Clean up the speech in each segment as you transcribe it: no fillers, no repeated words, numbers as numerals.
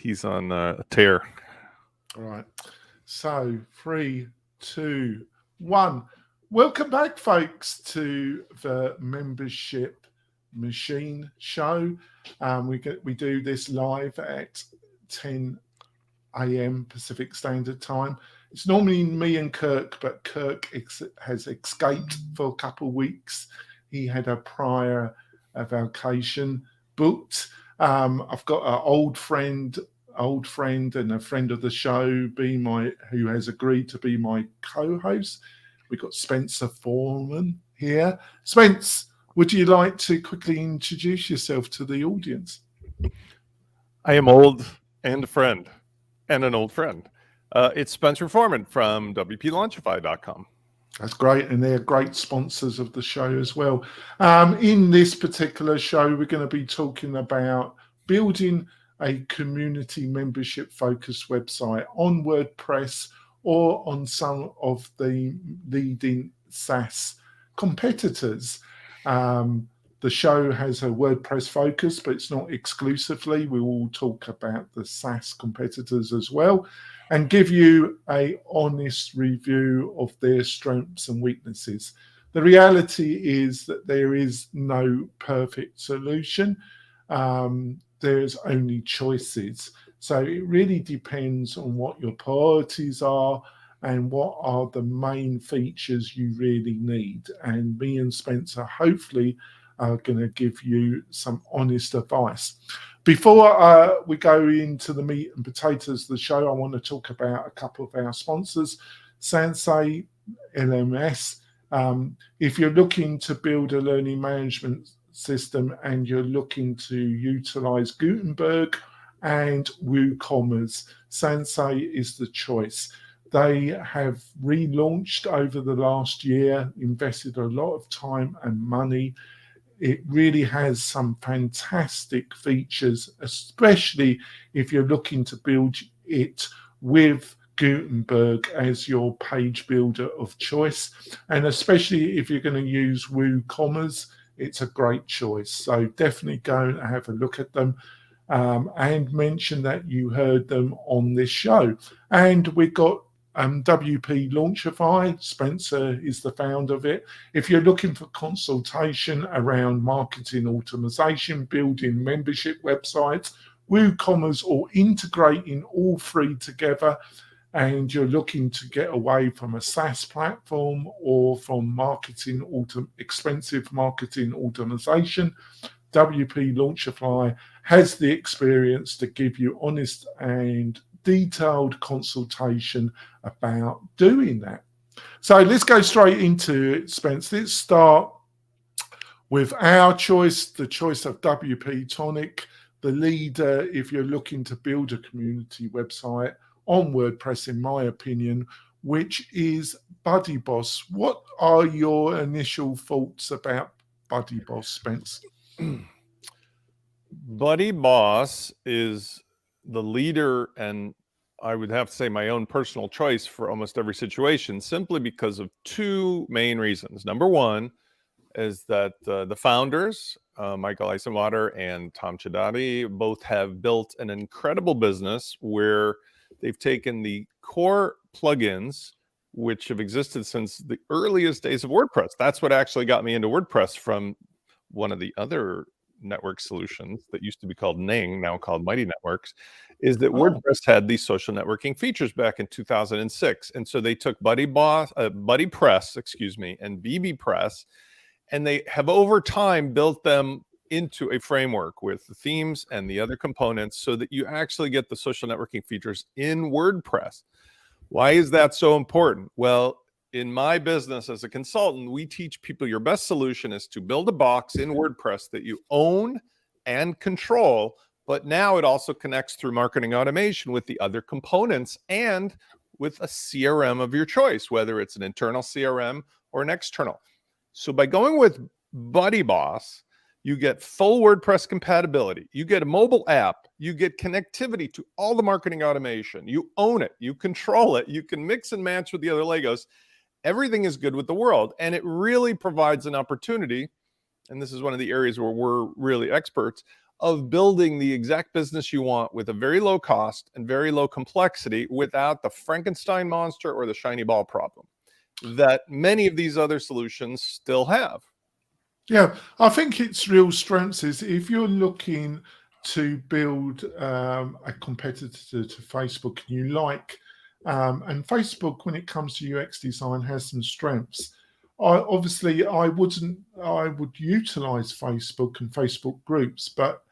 He's on a tear. All right. So 3, 2, 1. Welcome back, folks, to the Membership Machine show. We do this live at 10 a.m. Pacific Standard Time. It's normally me and Kirk, but Kirk has escaped for a couple of weeks. He had a prior vacation booked. I've got an old friend and a friend of the show, who has agreed to be my co-host. We've got Spencer Foreman here. Spence, would you like to quickly introduce yourself to the audience? I am old and a friend, and an old friend. It's Spencer Foreman from WP-Launchify.com. That's great, and they're great sponsors of the show as well. In this particular show, we're going to be talking about building a community membership-focused website on WordPress or on some of the leading SaaS competitors. The show has a WordPress focus, but it's not exclusively. We will talk about the SaaS competitors as well and give you an honest review of their strengths and weaknesses. The reality is that there is no perfect solution. There's only choices. So it really depends on what your priorities are and what are the main features you really need. And me and Spencer hopefully are going to give you some honest advice. Before we go into the meat and potatoes of the show, I want to talk about a couple of our sponsors. Sensei LMS. If you're looking to build a learning management system and you're looking to utilize Gutenberg and WooCommerce, Sensei is the choice. They have relaunched over the last year, invested a lot of time and money. It really has some fantastic features, especially if you're looking to build it with Gutenberg as your page builder of choice. And especially if you're going to use WooCommerce, it's a great choice. So definitely go and have a look at them and mention that you heard them on this show. And we've got WP Launchify. Spencer is the founder of it. If you're looking for consultation around marketing automation, building membership websites, WooCommerce, or integrating all three together, and you're looking to get away from a SaaS platform or from expensive marketing automation, WP Launchify has the experience to give you honest and detailed consultation about doing that. So let's go straight into it, Spence. Let's start with our choice, the choice of WP-Tonic, the leader if you're looking to build a community website on WordPress, in my opinion, which is BuddyBoss. What are your initial thoughts about BuddyBoss, Spence? BuddyBoss is the leader, and I would have to say my own personal choice for almost every situation, simply because of two main reasons. Number one is that the founders, Michael Eisenwater and Tom Chidati, both have built an incredible business where they've taken the core plugins, which have existed since the earliest days of WordPress. That's what actually got me into WordPress from one of the other network solutions that used to be called Ning, now called MightyNetworks, is that WordPress had these social networking features back in 2006. And so they took BuddyPress, and BBPress, and they have over time built them into a framework with the themes and the other components so that you actually get the social networking features in WordPress. Why is that so important? Well, in my business as a consultant, we teach people your best solution is to build a box in WordPress that you own and control, but now it also connects through marketing automation with the other components and with a CRM of your choice, whether it's an internal CRM or an external. So by going with BuddyBoss, you get full WordPress compatibility. You get a mobile app. You get connectivity to all the marketing automation. You own it. You control it. You can mix and match with the other Legos. Everything is good with the world. And it really provides an opportunity, and this is one of the areas where we're really experts, of building the exact business you want with a very low cost and very low complexity without the Frankenstein monster or the shiny ball problem that many of these other solutions still have. Yeah, I think its real strengths is if you're looking to build a competitor to Facebook, and you like, and Facebook, when it comes to UX design, has some strengths. I would utilize Facebook and Facebook groups, but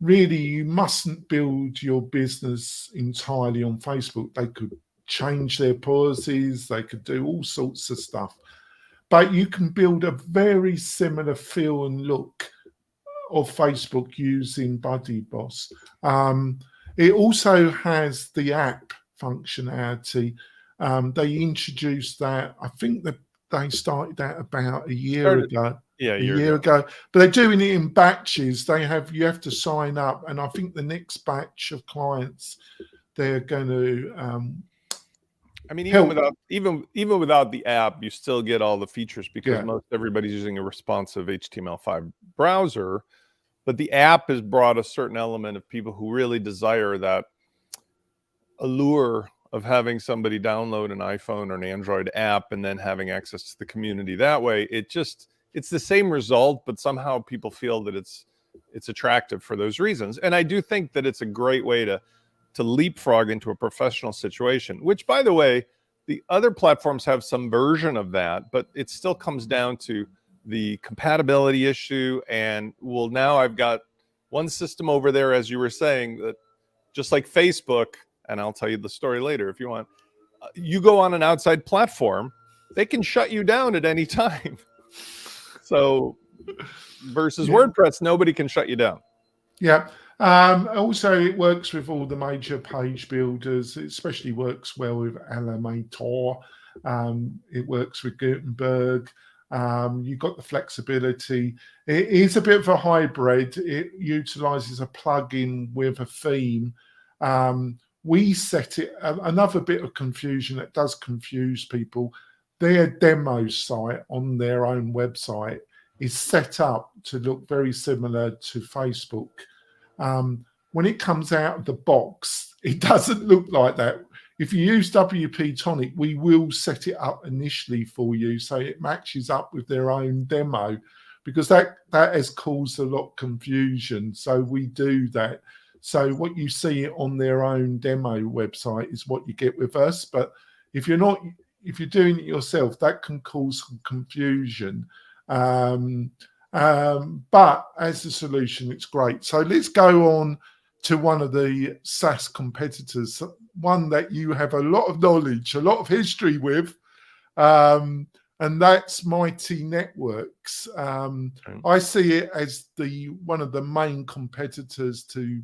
really you mustn't build your business entirely on Facebook. They could change their policies, they could do all sorts of stuff. But you can build a very similar feel and look of Facebook using BuddyBoss. It also has the app functionality. They introduced that, I think that they started that about a year ago. Yeah, a year ago. But they're doing it in batches. You have to sign up, and I think the next batch of clients they're going to I mean, even without the app, you still get all the features because most everybody's using a responsive HTML5 browser. But the app has brought a certain element of people who really desire that allure of having somebody download an iPhone or an Android app and then having access to the community that way. It's the same result, but somehow people feel that it's attractive for those reasons. And I do think that it's a great way to leapfrog into a professional situation, which, by the way, the other platforms have some version of that, but it still comes down to the compatibility issue. And now I've got one system over there, as you were saying, that just like Facebook, and I'll tell you the story later if you want, you go on an outside platform, they can shut you down at any time. So versus WordPress, nobody can shut you down. Yeah. Also, it works with all the major page builders. It especially works well with Elementor. It works with Gutenberg. You've got the flexibility. It is a bit of a hybrid. It utilizes a plugin with a theme. We set it, another bit of confusion that does confuse people, their demo site on their own website is set up to look very similar to Facebook. When it comes out of the box, it doesn't look like that. If you use WP-Tonic, we will set it up initially for you so it matches up with their own demo, because that has caused a lot of confusion. So we do that. So what you see on their own demo website is what you get with us. But if you're doing it yourself, that can cause some confusion. But as a solution, it's great. So let's go on to one of the SaaS competitors, one that you have a lot of knowledge, a lot of history with, and that's MightyNetworks. I see it as one of the main competitors to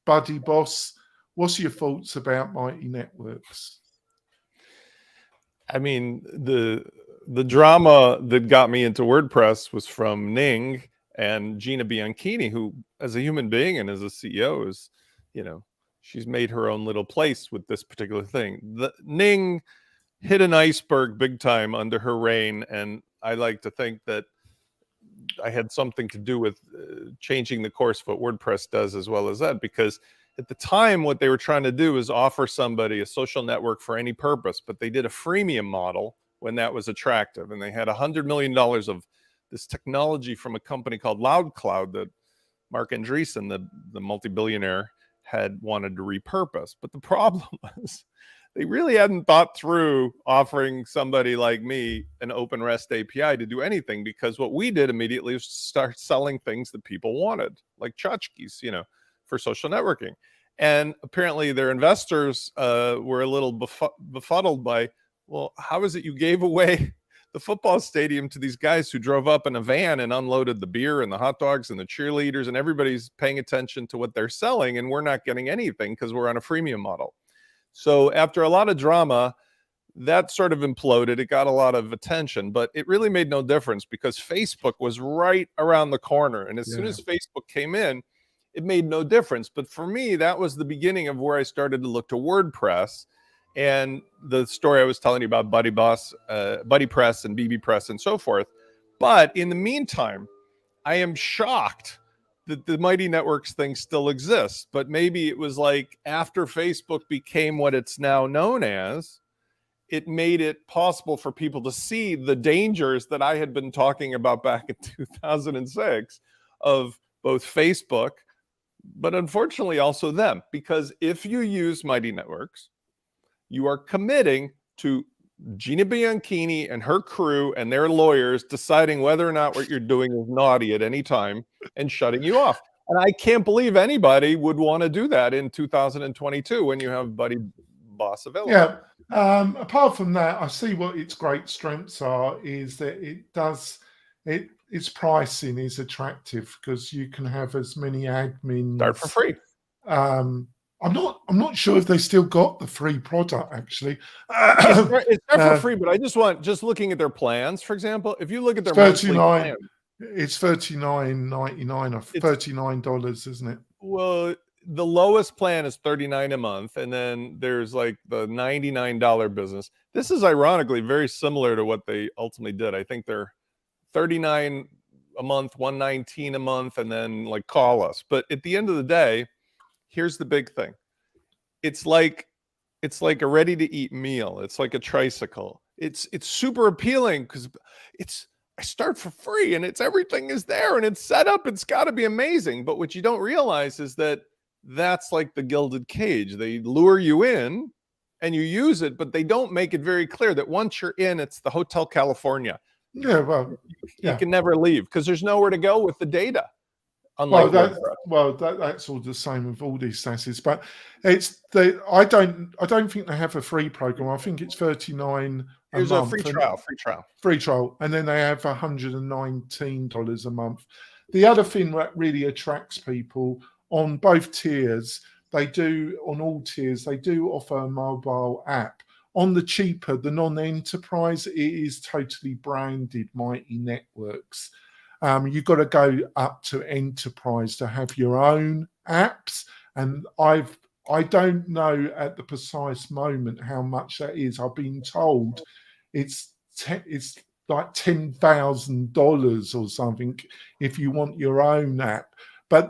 BuddyBoss. What's your thoughts about MightyNetworks? I mean, the drama that got me into WordPress was from Ning and Gina Bianchini, who, as a human being and as a CEO, is, she's made her own little place with this particular thing. Ning hit an iceberg big time under her reign, and I like to think that I had something to do with changing the course of what WordPress does as well as that, because at the time, what they were trying to do is offer somebody a social network for any purpose, but they did a freemium model when that was attractive. And they had $100 million of this technology from a company called LoudCloud that Mark Andreessen, the multi-billionaire, had wanted to repurpose. But the problem was they really hadn't thought through offering somebody like me an open REST API to do anything, because what we did immediately was start selling things that people wanted, like tchotchkes, for social networking. And apparently their investors were a little befuddled by, well, how is it you gave away the football stadium to these guys who drove up in a van and unloaded the beer and the hot dogs and the cheerleaders, and everybody's paying attention to what they're selling, and we're not getting anything because we're on a freemium model. So after a lot of drama, that sort of imploded. It got a lot of attention, but it really made no difference because Facebook was right around the corner. And as soon as Facebook came in, it made no difference. But for me, that was the beginning of where I started to look to WordPress and the story I was telling you about BuddyBoss, BuddyPress and BBPress and so forth. But in the meantime, I am shocked the MightyNetworks thing still exists, but maybe it was like after Facebook became what it's now known as, it made it possible for people to see the dangers that I had been talking about back in 2006 of both Facebook, but unfortunately also them. Because if you use MightyNetworks, you are committing to Gina Bianchini and her crew and their lawyers deciding whether or not what you're doing is naughty at any time and shutting you off. And I can't believe anybody would want to do that in 2022 when you have BuddyBoss available. Yeah. Apart from that, I see what its great strengths are is that its pricing is attractive because you can have as many admins. Start for free. I'm not sure if they still got the free product actually. It's not for free, but just looking at their plans, for example, if you look at their monthly plan, it's $39.99 or $39, isn't it? Well, the lowest plan is $39 a month, and then there's like the $99 business. This is ironically very similar to what they ultimately did. I think they're $39 a month, $119 a month, and then like call us. But at the end of the day, here's the big thing. It's like a ready-to-eat meal. It's like a tricycle. It's super appealing because I start for free and everything is there and it's set up. It's got to be amazing. But what you don't realize is that that's like the gilded cage. They lure you in and you use it, but they don't make it very clear that once you're in, it's the Hotel California. Yeah, well, you can never leave because there's nowhere to go with the data. Unlike that's all the same with all these SaaSes, but I don't think they have a free program. I think it's $39 a month. A free trial, and then they have $119 a month. The other thing that really attracts people on both tiers, on all tiers, they do offer a mobile app. On the cheaper, the non-enterprise, it is totally branded MightyNetworks. You've got to go up to enterprise to have your own apps. And I don't know at the precise moment how much that is. I've been told it's like $10,000 or something if you want your own app. But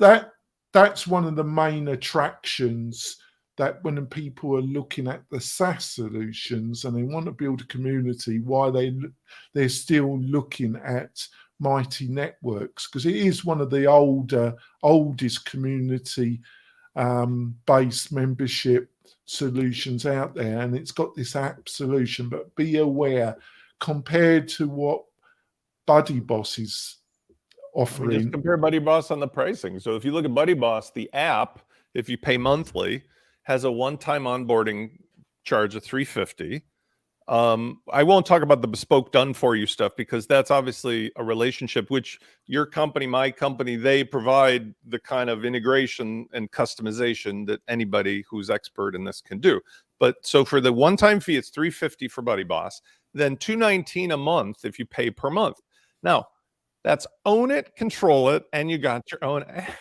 that's one of the main attractions that when people are looking at the SaaS solutions and they want to build a community, why they're still looking at MightyNetworks, because it is one of the oldest community based membership solutions out there, and it's got this app solution. But be aware, compared to what BuddyBoss is offering, just compare BuddyBoss on the pricing. So if you look at BuddyBoss, the app, if you pay monthly, has a one-time onboarding charge of $350. I won't talk about the bespoke done for you stuff because that's obviously a relationship which your company, my company, they provide the kind of integration and customization that anybody who's expert in this can do. But so for the one-time fee, it's $350 for BuddyBoss, then $219 a month if you pay per month. Now, that's own it, control it, and you got your own app.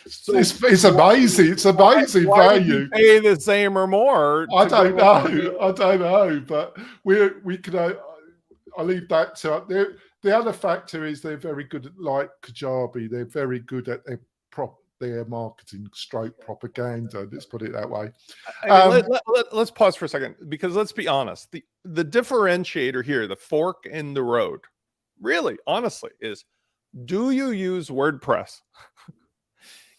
So it's amazing. It's amazing why value. You pay the same or more. I don't know, but we can. I'll leave that to the other factor is they're very good at, like Kajabi. They're very good at their marketing stroke propaganda. Let's put it that way. Let's pause for a second because let's be honest. The differentiator here, the fork in the road, really, honestly, is do you use WordPress?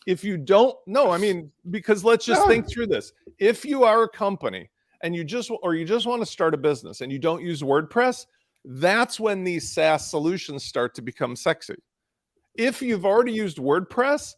If you don't know, I mean, because let's just think through this. If you are a company and you just want to start a business and you don't use WordPress, that's when these SaaS solutions start to become sexy. If you've already used WordPress,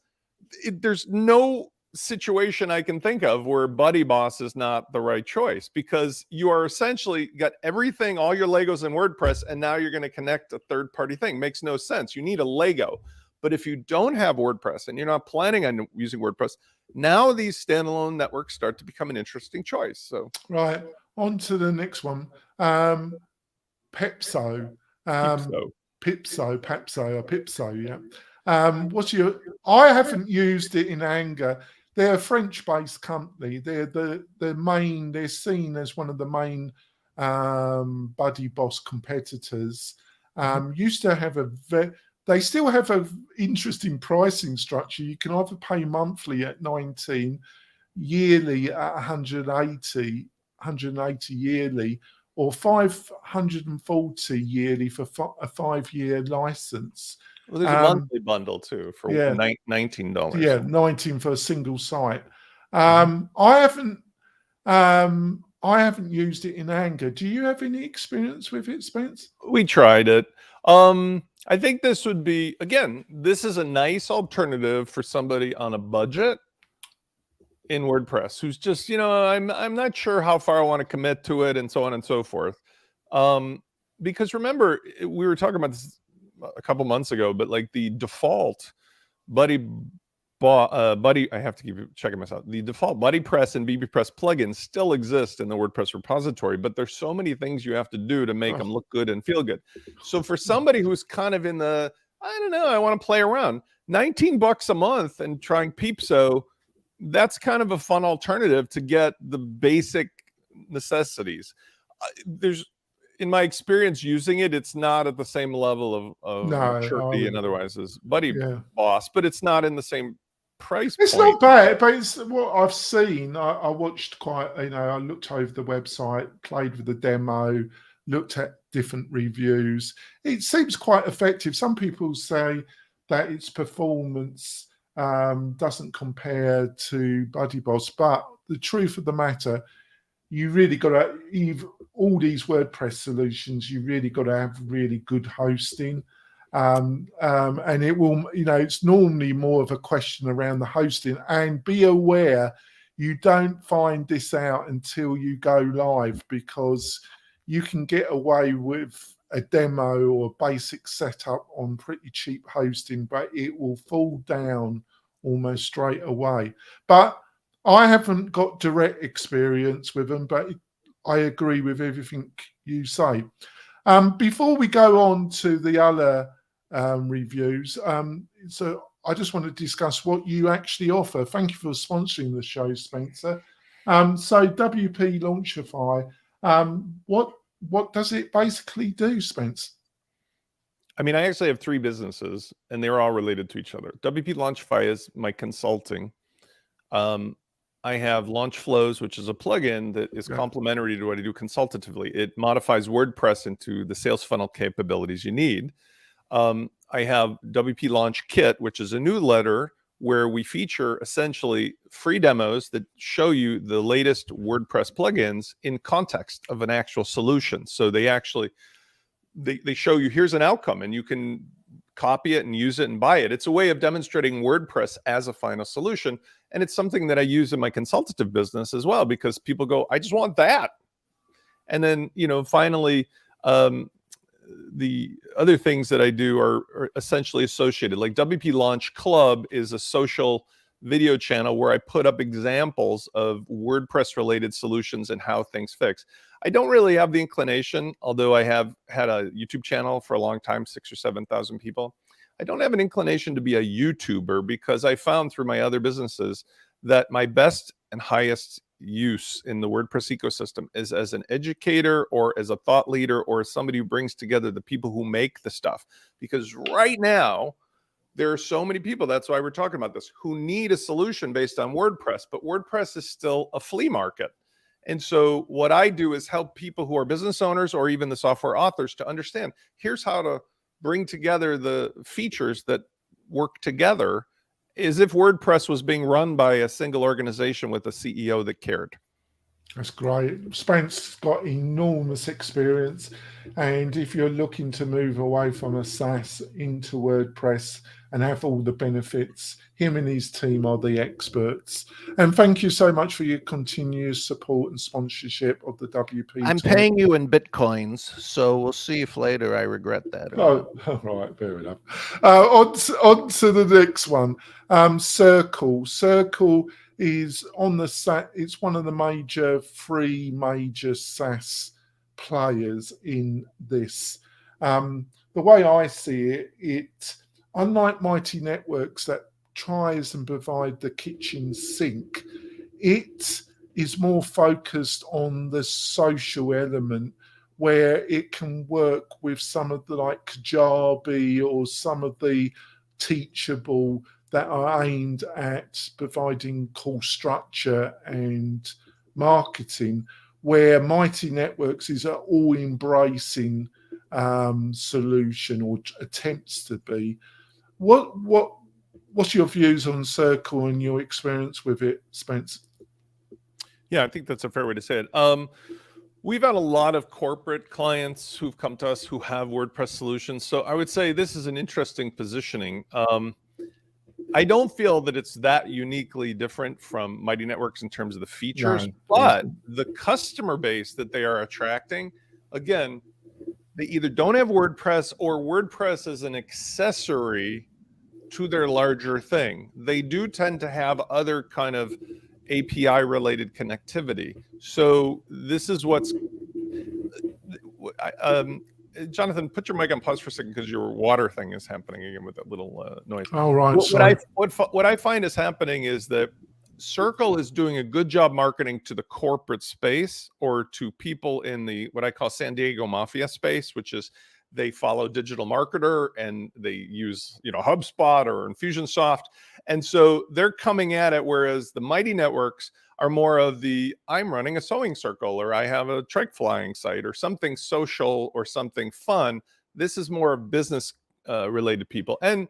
there's no situation I can think of where BuddyBoss is not the right choice because you are essentially got everything, all your Legos in WordPress, and now you're going to connect a third-party thing. Makes no sense. You need a Lego. But if you don't have WordPress and you're not planning on using WordPress, now these standalone networks start to become an interesting choice. So right, on to the next one. Peepso. Yeah. I haven't used it in anger. They're a French-based company. They're seen as one of the main BuddyBoss competitors. Used to have they still have an interesting pricing structure. You can either pay monthly at 19, yearly at 180 yearly, or 540 yearly for a 5-year license. Well, there's a monthly bundle too for $19. Yeah, 19 for a single site. Mm-hmm. I haven't used it in anger. Do you have any experience with it, Spence? We tried it. I think this would be, again, this is a nice alternative for somebody on a budget in WordPress who's just, I'm not sure how far I want to commit to it, and so on and so forth. Because remember, we were talking about this a couple months ago, but like the default Buddy, I have to keep checking myself. The default BuddyPress and BBPress plugins still exist in the WordPress repository, but there's so many things you have to do to make them look good and feel good. So for somebody who's kind of in the, I don't know, I want to play around, $19 a month and trying Peepso, that's kind of a fun alternative to get the basic necessities. In my experience using it, it's not at the same level of maturity and otherwise as BuddyBoss, but it's not in the same price point. It's not bad, but it's what I've seen. I watched I looked over the website, played with the demo, looked at different reviews. It seems quite effective. Some people say that its performance doesn't compare to BuddyBoss, but the truth of the matter, you really got to, all these WordPress solutions, you really got to have really good hosting. And it will, it's normally more of a question around the hosting. And be aware, you don't find this out until you go live, because you can get away with a demo or a basic setup on pretty cheap hosting, but it will fall down almost straight away. But I haven't got direct experience with them, but I agree with everything you say. Before we go on to the other reviews, so I just want to discuss what you actually offer. Thank you for sponsoring the show, Spencer. So WP Launchify, what does it basically do, Spence? I mean, I actually have 3 businesses, and they're all related to each other. WP Launchify is my consulting. I have Launch Flows, which is a plugin that is complementary to what I do consultatively. It modifies WordPress into the sales funnel capabilities you need. I have WP Launch Kit, which is a newsletter where we feature essentially free demos that show you the latest WordPress plugins in context of an actual solution. So they actually, they show you, here's an outcome, and you can copy it and use it and buy it. It's a way of demonstrating WordPress as a final solution. And it's something that I use in my consultative business as well, because people go, I just want that. And then, finally, the other things that I do are essentially associated. Like WP Launch Club is a social video channel where I put up examples of WordPress related solutions and how things fix. I don't really have the inclination, although I have had a YouTube channel for a long time, 6,000 or 7,000 people. I don't have an inclination to be a YouTuber, because I found through my other businesses that my best and highest use in the WordPress ecosystem is as an educator or as a thought leader or as somebody who brings together the people who make the stuff. Because right now, there are so many people, that's why we're talking about this, who need a solution based on WordPress, but WordPress is still a flea market. And so what I do is help people who are business owners or even the software authors to understand, here's how to bring together the features that work together as if WordPress was being run by a single organization with a CEO that cared. That's great. Spence's got enormous experience, and if you're looking to move away from a SaaS into WordPress and have all the benefits, him and his team are the experts. And thank you so much for your continuous support and sponsorship of the WP. I'm paying you in Bitcoins, so we'll see if later I regret that. Oh, all right, fair enough. On to the next one. Circle. Circle is on the SaaS. It's one of the three major SaaS players in this. The way I see it, unlike MightyNetworks that tries and provide the kitchen sink, it is more focused on the social element, where it can work with some of the like Kajabi or some of the Teachable that are aimed at providing course structure and marketing, where MightyNetworks is an all-embracing solution, or attempts to be. What's your views on Circle and your experience with it, Spence? Yeah, I think that's a fair way to say it. We've had a lot of corporate clients who've come to us who have WordPress solutions. So I would say this is an interesting positioning. I don't feel that it's that uniquely different from MightyNetworks in terms of the features, but the customer base that they are attracting, again, they either don't have WordPress or WordPress is an accessory to their larger thing. They do tend to have other kind of API related connectivity. So this is what's Jonathan, put your mic on pause for a second because your water thing is happening again with that little noise. All right. What I find is happening is that Circle is doing a good job marketing to the corporate space, or to people in the what I call San Diego Mafia space, which is they follow digital marketer and they use, HubSpot or Infusionsoft. And so they're coming at it, whereas the MightyNetworks are more of the, I'm running a sewing circle, or I have a trike flying site, or something social or something fun. This is more business related people. And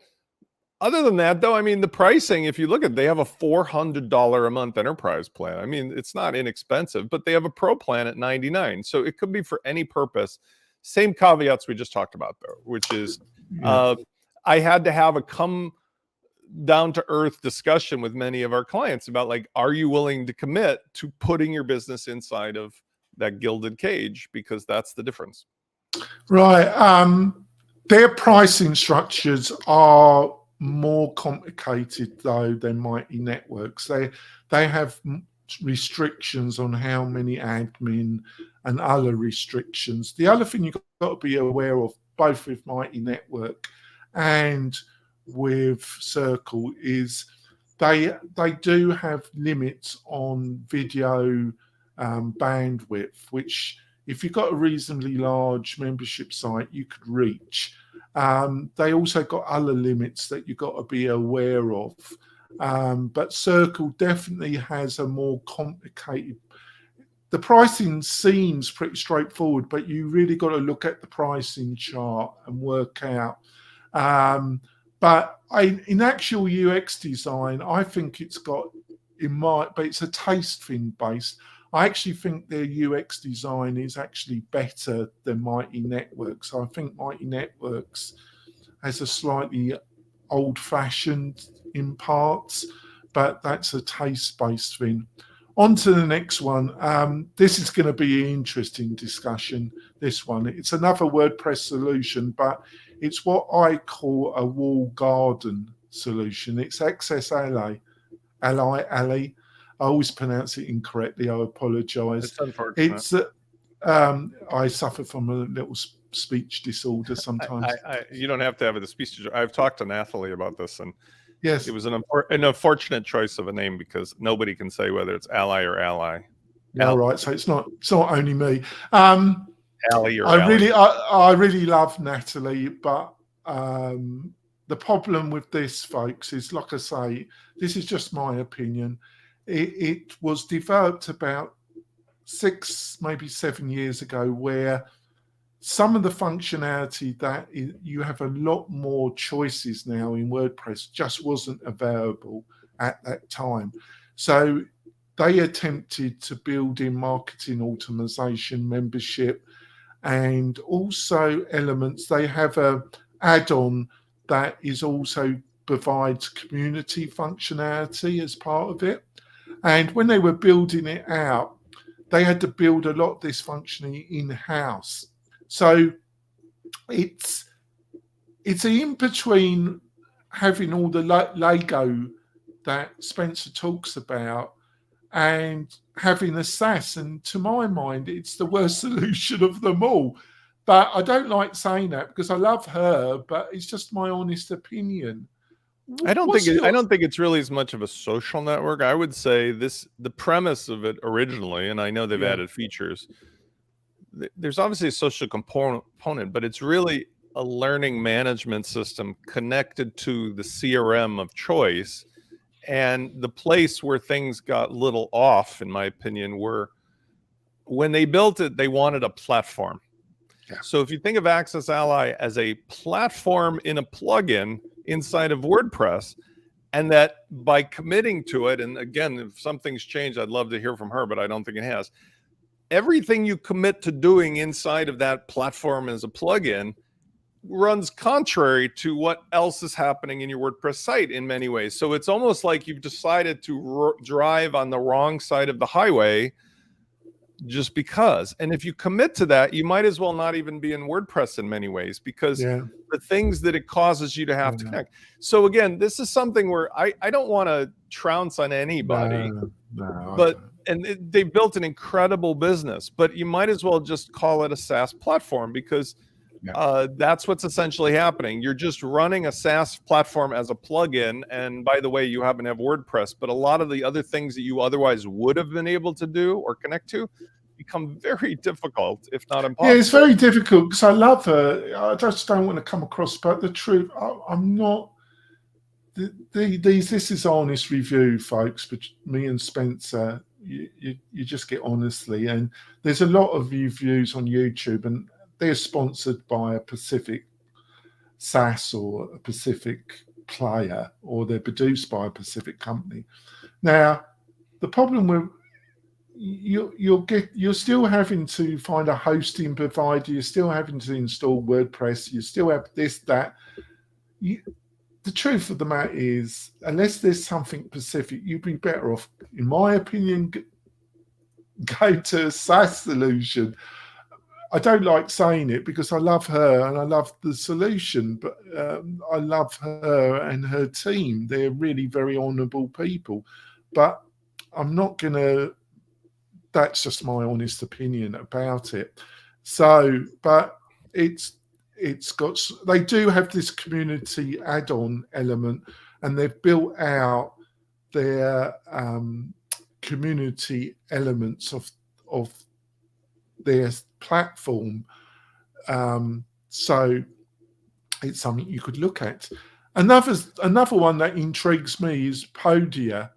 other than that, though, I mean, the pricing, if you look at it, they have a $400 a month enterprise plan. I mean, it's not inexpensive, but they have a pro plan at $99. So it could be for any purpose. Same caveats we just talked about, though, which is I had to have a come down to earth discussion with many of our clients about, like, are you willing to commit to putting your business inside of that gilded cage? Because that's the difference. Right. Their pricing structures are more complicated, though, than MightyNetworks. They have restrictions on how many admin and other restrictions. The other thing you've got to be aware of, both with MightyNetwork and with Circle, is they do have limits on video bandwidth, which if you've got a reasonably large membership site, you could reach. They also got other limits that you've got to be aware of. But Circle definitely has a more complicated. The pricing seems pretty straightforward, but you really got to look at the pricing chart and work out. But in actual UX design, I think it's got, but it's a taste thing based. I actually think their UX design is actually better than MightyNetworks. I think MightyNetworks has a slightly old-fashioned in parts, but that's a taste-based thing. On to the next one. This is going to be an interesting discussion, this one. It's another WordPress solution, but it's what I call a wall garden solution. It's AccessAlly. Ally. I always pronounce it incorrectly. I apologize. It's unfortunate. It's I suffer from a little speech disorder sometimes. You don't have to have a speech disorder. I've talked to Nathalie about this, and yes, it was an unfortunate choice of a name because nobody can say whether it's Ally or Ally. All right, so it's not only me. Ally or Ally. I really love Natalie, but the problem with this, folks, is, like I say, this is just my opinion. It was developed about 6, maybe 7 years ago, where some of the functionality that you have a lot more choices now in WordPress just wasn't available at that time. So they attempted to build in marketing automation, membership, and also elements. They have a add-on that is also provides community functionality as part of it. And when they were building it out, they had to build a lot of this functioning in-house. So it's in between having all the Lego that Spencer talks about and having a SaaS. And to my mind, it's the worst solution of them all. But I don't like saying that because I love her, but it's just my honest opinion. I don't think it's really as much of a social network. I would say the premise of it originally, and I know they've added features. there's obviously a social component, but it's really a learning management system connected to the CRM of choice. And the place where things got little off, in my opinion, were when they built it, they wanted a platform. Yeah. So if you think of AccessAlly as a platform in a plugin inside of WordPress, and that by committing to it, and again, if something's changed, I'd love to hear from her, but I don't think it has. Everything you commit to doing inside of that platform as a plugin runs contrary to what else is happening in your WordPress site in many ways. So it's almost like you've decided to drive on the wrong side of the highway just because. And if you commit to that, you might as well not even be in WordPress in many ways, because the things that it causes you to have to connect. So again, this is something where I don't want to trounce on anybody, but they built an incredible business, but you might as well just call it a SaaS platform, because that's what's essentially happening. You're just running a SaaS platform as a plugin. And by the way, you happen to have WordPress, but a lot of the other things that you otherwise would have been able to do or connect to become very difficult, if not impossible. Yeah, it's very difficult because I love her. I just don't want to come across, but the truth, I'm not. This is honest review, folks. But me and Spencer, you just get honestly, and there's a lot of reviews on YouTube, and they're sponsored by a Pacific SaaS or a Pacific player, or they're produced by a Pacific company. Now, the problem with you're still having to find a hosting provider. You're still having to install WordPress. You still have this, that. The truth of the matter is, unless there's something Pacific, you'd be better off, in my opinion, go to a SaaS solution. I don't like saying it because I love her and I love the solution, but I love her and her team. They're really very honourable people. But I'm not going to, that's just my honest opinion about it. So, but it's got, they do have this community add-on element, and they've built out their community elements of their platform. So it's something you could look at. Another one that intrigues me is Podia,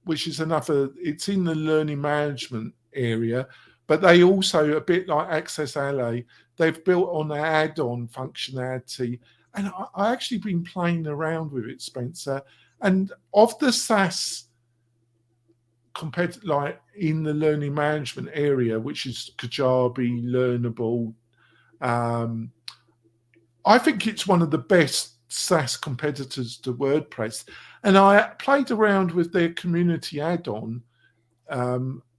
which is another, it's in the learning management area, but they also, a bit like AccessAlly, they've built on the add-on functionality. And I actually been playing around with it, Spencer. And of the SaaS, compared to, like, in the learning management area, which is Kajabi, Learnable, I think it's one of the best SaaS competitors to WordPress. And I played around with their community add-on,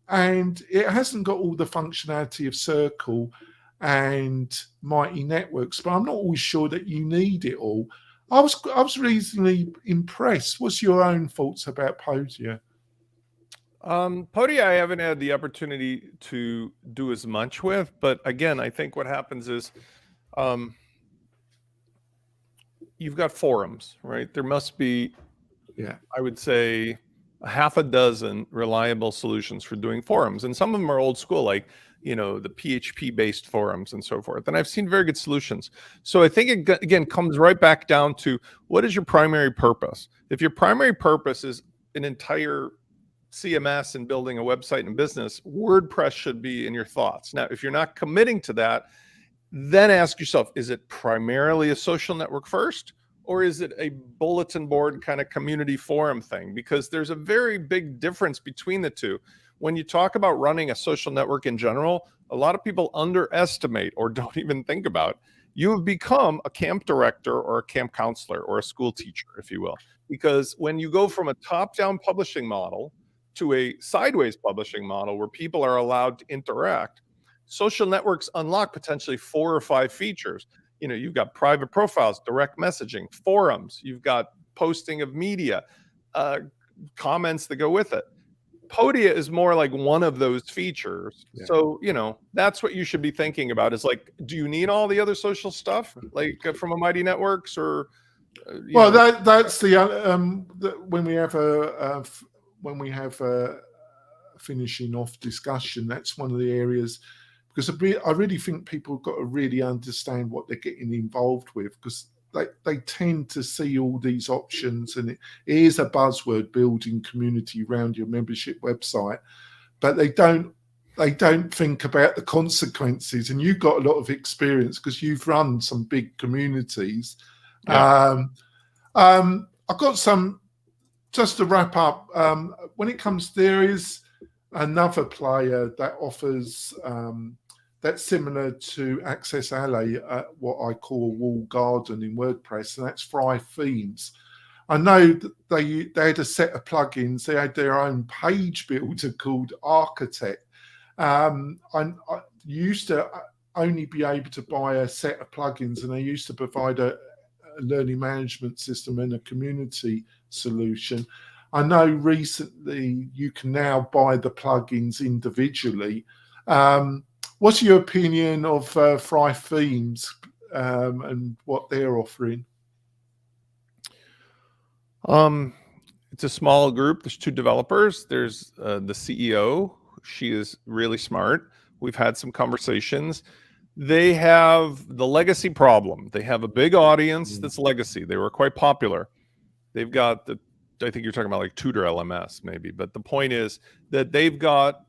and it hasn't got all the functionality of Circle and MightyNetworks, but I'm not always sure that you need it all. I was reasonably impressed. What's your own thoughts about Podia? Podia, I haven't had the opportunity to do as much with, but again, I think what happens is you've got forums, right? There must be, I would say, a half a dozen reliable solutions for doing forums. And some of them are old school, like, you know, the PHP-based forums and so forth. And I've seen very good solutions. So I think it, again, comes right back down to, what is your primary purpose? If your primary purpose is an entire CMS and building a website and business, WordPress should be in your thoughts. Now, if you're not committing to that, then ask yourself, is it primarily a social network first, or is it a bulletin board kind of community forum thing? Because there's a very big difference between the two. When you talk about running a social network in general, a lot of people underestimate or don't even think about, you have become a camp director or a camp counselor or a school teacher, if you will. Because when you go from a top-down publishing model to a sideways publishing model where people are allowed to interact, social networks unlock potentially 4 or 5 features. You know, you've got private profiles, direct messaging, forums, you've got posting of media, comments that go with it. Podia is more like one of those features. So, you know, that's what you should be thinking about, is like, do you need all the other social stuff, like from a MightyNetworks, or well, that's the when we have a finishing off discussion, that's one of the areas because I really think people have got to really understand what they're getting involved with, because they tend to see all these options, and it is a buzzword, building community around your membership website, but they don't think about the consequences. And you've got a lot of experience because you've run some big communities. Yeah. I've got some, just to wrap up, when it comes, there is another player that offers that's similar to AccessAlly, what I call a wall garden in WordPress, and that's Fry Themes. I know that they had a set of plugins. They had their own page builder called Architect. I used to only be able to buy a set of plugins, and they used to provide a learning management system and a community solution. I know recently you can now buy the plugins individually. What's your opinion of Fry Themes and what they're offering? It's a small group. There's 2 developers. There's the CEO. She is really smart. We've had some conversations. They have the legacy problem. They have a big audience that's legacy. They were quite popular. They've got I think you're talking about like Tutor LMS maybe, but the point is that they've got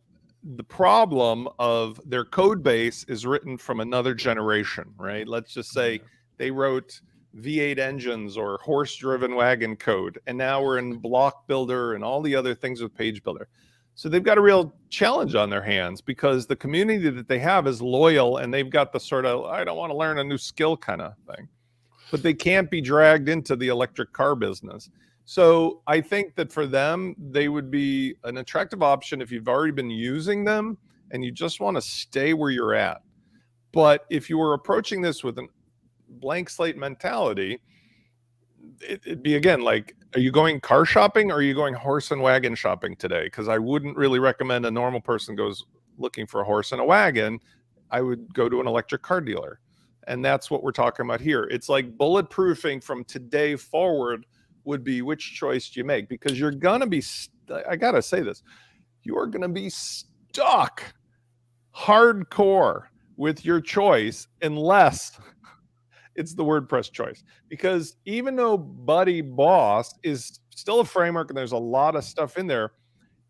the problem of their code base is written from another generation, right? Let's just say they wrote V8 engines or horse-driven wagon code, and now we're in block builder and all the other things with page builder. So they've got a real challenge on their hands because the community that they have is loyal, and they've got the sort of, I don't want to learn a new skill kind of thing, but they can't be dragged into the electric car business. So I think that for them, they would be an attractive option if you've already been using them and you just want to stay where you're at. But if you were approaching this with a blank slate mentality, it'd be, again, like, are you going car shopping or are you going horse and wagon shopping today? Because I wouldn't really recommend a normal person goes looking for a horse and a wagon. I would go to an electric car dealer. And that's what we're talking about here. It's like bulletproofing from today forward would be which choice do you make, because you're going to be, I got to say this, you are going to be stuck hardcore with your choice unless it's the WordPress choice. Because even though BuddyBoss is still a framework and there's a lot of stuff in there,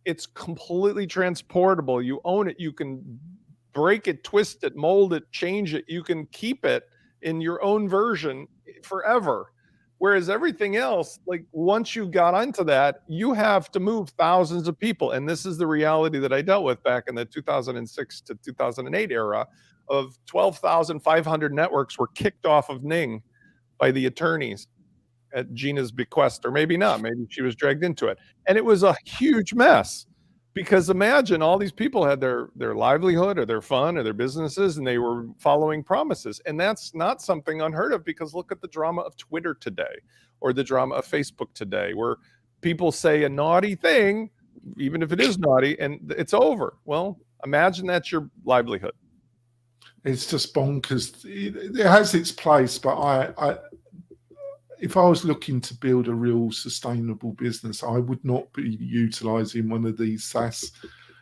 it's completely transportable. You own it. You can break it, twist it, mold it, change it. You can keep it in your own version forever. Whereas everything else, like once you got onto that, you have to move thousands of people. And this is the reality that I dealt with back in the 2006 to 2008 era of 12,500 networks were kicked off of Ning by the attorneys at Gina's bequest, or maybe not. Maybe she was dragged into it. And it was a huge mess. Because imagine all these people had their livelihood or their fun or their businesses, and they were following promises. And that's not something unheard of, because look at the drama of Twitter today or the drama of Facebook today, where people say a naughty thing, even if it is naughty, and it's over. Well, imagine that's your livelihood. It's just bonkers. It has its place, but if I was looking to build a real sustainable business, I would not be utilizing one of these SaaS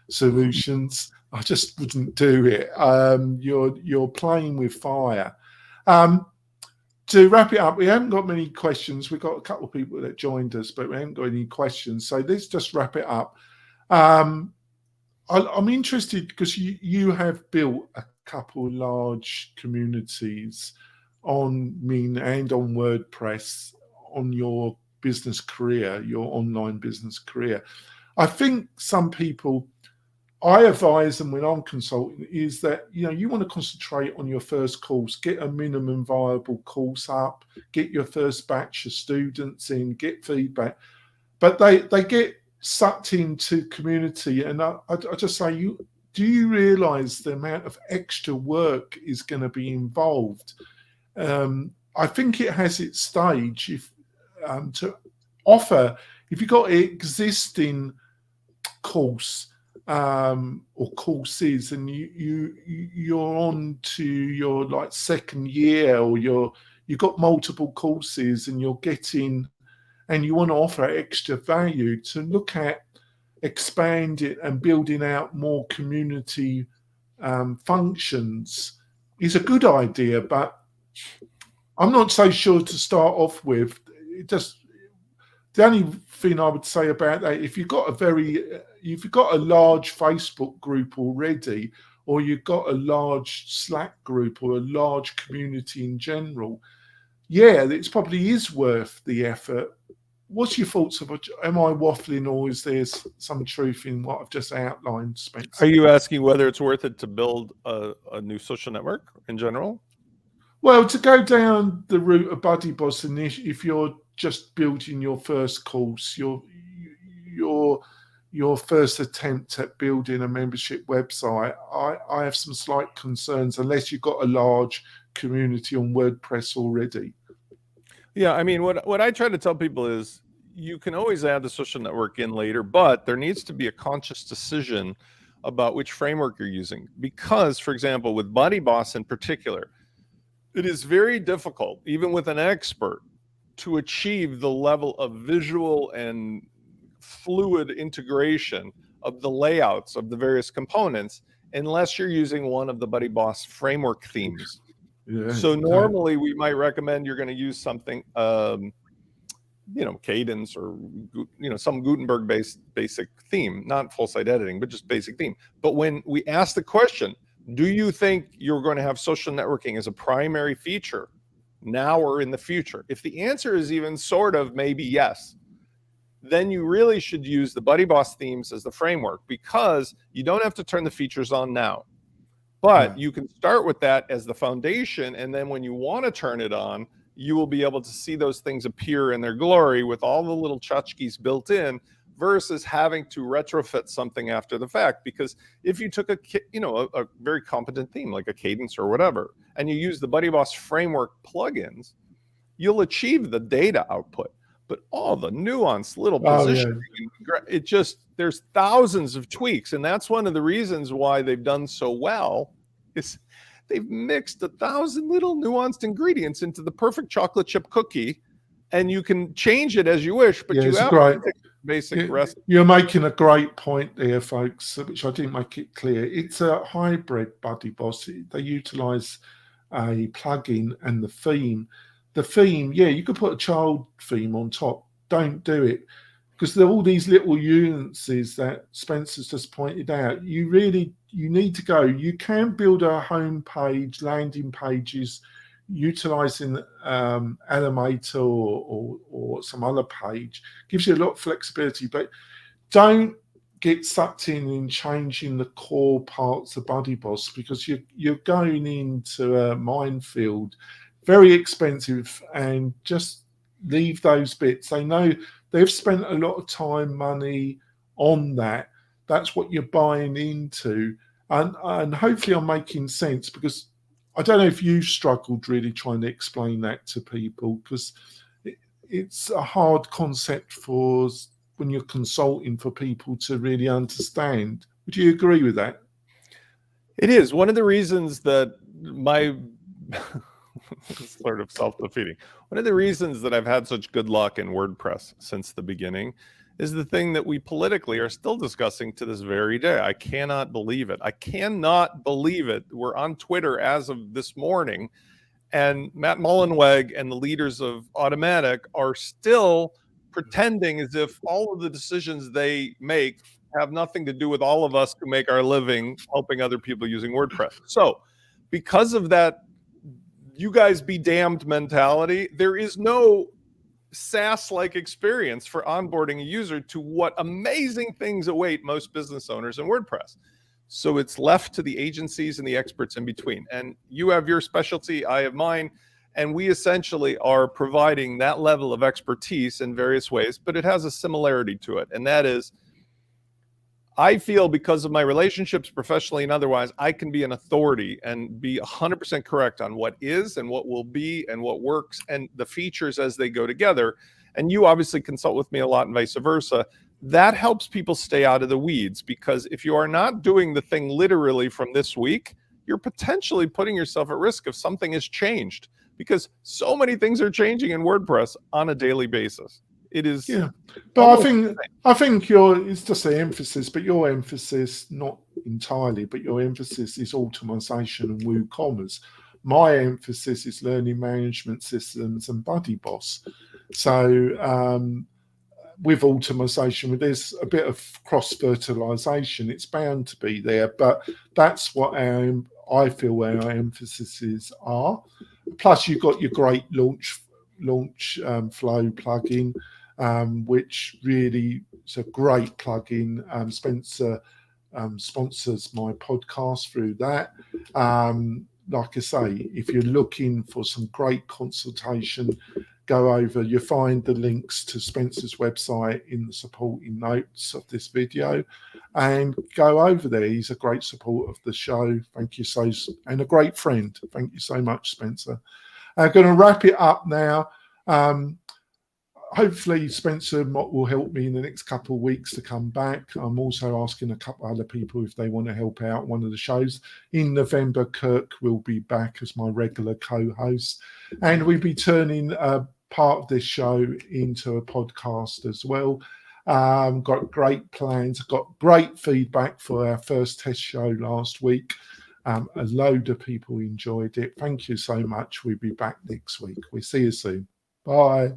solutions. I just wouldn't do it. You're playing with fire. To wrap it up, we haven't got many questions. We've got a couple of people that joined us, but we haven't got any questions. So let's just wrap it up. I'm interested because you have built a couple of large communities on Min and on WordPress on your business career, your online business career. I think some people, I advise them when I'm consulting, is that you want to concentrate on your first course, get a minimum viable course up, get your first batch of students in, get feedback. But they get sucked into community, and I just say, do you realize the amount of extra work is going to be involved? I think it has its stage to offer. If you've got an existing course or courses, and you're on to your like second year, or you've got multiple courses and you're getting, and you want to offer extra value, to look at expanding and building out more community functions is a good idea, but I'm not so sure to start off with. The only thing I would say about that, if you've got a large Facebook group already, or you've got a large Slack group or a large community in general, yeah, it probably is worth the effort. What's your thoughts about? Am I waffling, or is there some truth in what I've just outlined, Spencer? Are you asking whether it's worth it to build a new social network in general? Well, to go down the route of BuddyBoss, and if you're just building your first course, your first attempt at building a membership website, I have some slight concerns unless you've got a large community on WordPress already. Yeah, I mean, what I try to tell people is you can always add the social network in later, but there needs to be a conscious decision about which framework you're using. Because, for example, with BuddyBoss in particular, it is very difficult, even with an expert, to achieve the level of visual and fluid integration of the layouts of the various components unless you're using one of the BuddyBoss framework themes. Yeah, so normally we might recommend you're going to use something, Cadence or, some Gutenberg based basic theme, not full site editing, but just basic theme. But when we ask the question, do you think you're going to have social networking as a primary feature now or in the future? If the answer is even sort of maybe yes, then you really should use the BuddyBoss themes as the framework, because you don't have to turn the features on now. But you can start with that as the foundation, and then when you want to turn it on, you will be able to see those things appear in their glory with all the little tchotchkes built in, versus having to retrofit something after the fact. Because if you took a very competent theme like a Cadence or whatever, and you use the BuddyBoss framework plugins, you'll achieve the data output. But all the nuanced little positioning, there's thousands of tweaks. And that's one of the reasons why they've done so well, is they've mixed 1,000 little nuanced ingredients into the perfect chocolate chip cookie, and you can change it as you wish, but you have to take basic recipe. You're making a great point there, folks, which I didn't make it clear. It's a hybrid BuddyBoss. They utilize a plugin and the theme. The theme, you could put a child theme on top. Don't do it, because there are all these little nuances that Spencer's just pointed out. You need to go. You can build a home page, landing pages, utilizing Animator or some other page. Gives you a lot of flexibility, but don't get sucked in changing the core parts of BuddyBoss, because you're going into a minefield. Very expensive, and just leave those bits. They know they've spent a lot of time, money on that. That's what you're buying into. And hopefully I'm making sense, because I don't know if you struggled really trying to explain that to people, because it's a hard concept for when you're consulting for people to really understand. Would you agree with that? It is one of the reasons that it's sort of self-defeating. One of the reasons that I've had such good luck in WordPress since the beginning is the thing that we politically are still discussing to this very day. I cannot believe it. I cannot believe it. We're on Twitter as of this morning, and Matt Mullenweg and the leaders of Automatic are still pretending as if all of the decisions they make have nothing to do with all of us who make our living helping other people using WordPress. So because of that, you guys be damned mentality, there is no SaaS-like experience for onboarding a user to what amazing things await most business owners in WordPress. So it's left to the agencies and the experts in between. And you have your specialty, I have mine, and we essentially are providing that level of expertise in various ways, but it has a similarity to it. And that is, I feel because of my relationships professionally and otherwise, I can be an authority and be 100% correct on what is and what will be and what works and the features as they go together. And you obviously consult with me a lot and vice versa. That helps people stay out of the weeds, because if you are not doing the thing literally from this week, you're potentially putting yourself at risk if something has changed, because so many things are changing in WordPress on a daily basis. It is. Yeah, but I think it's just the emphasis, but your emphasis, not entirely, but your emphasis is automation and WooCommerce. My emphasis is learning management systems and BuddyBoss. So with automation, there's a bit of cross-fertilization. It's bound to be there, but that's what I feel our emphases are. Plus, you've got your great launch flow plugin, which really is a great plugin. Spencer sponsors my podcast through that. Like I say, if you're looking for some great consultation, go over. You find the links to Spencer's website in the supporting notes of this video, and go over there. He's a great support of the show. Thank you and a great friend. Thank you so much, Spencer. I'm going to wrap it up now. Hopefully Spencer will help me in the next couple of weeks to come back. I'm also asking a couple other people if they want to help out one of the shows. In November, Kirk will be back as my regular co-host, and we'll be turning part of this show into a podcast as well. Got great plans, got great feedback for our first test show last week. A load of people enjoyed it. Thank you so much. We'll be back next week. We'll see you soon. Bye.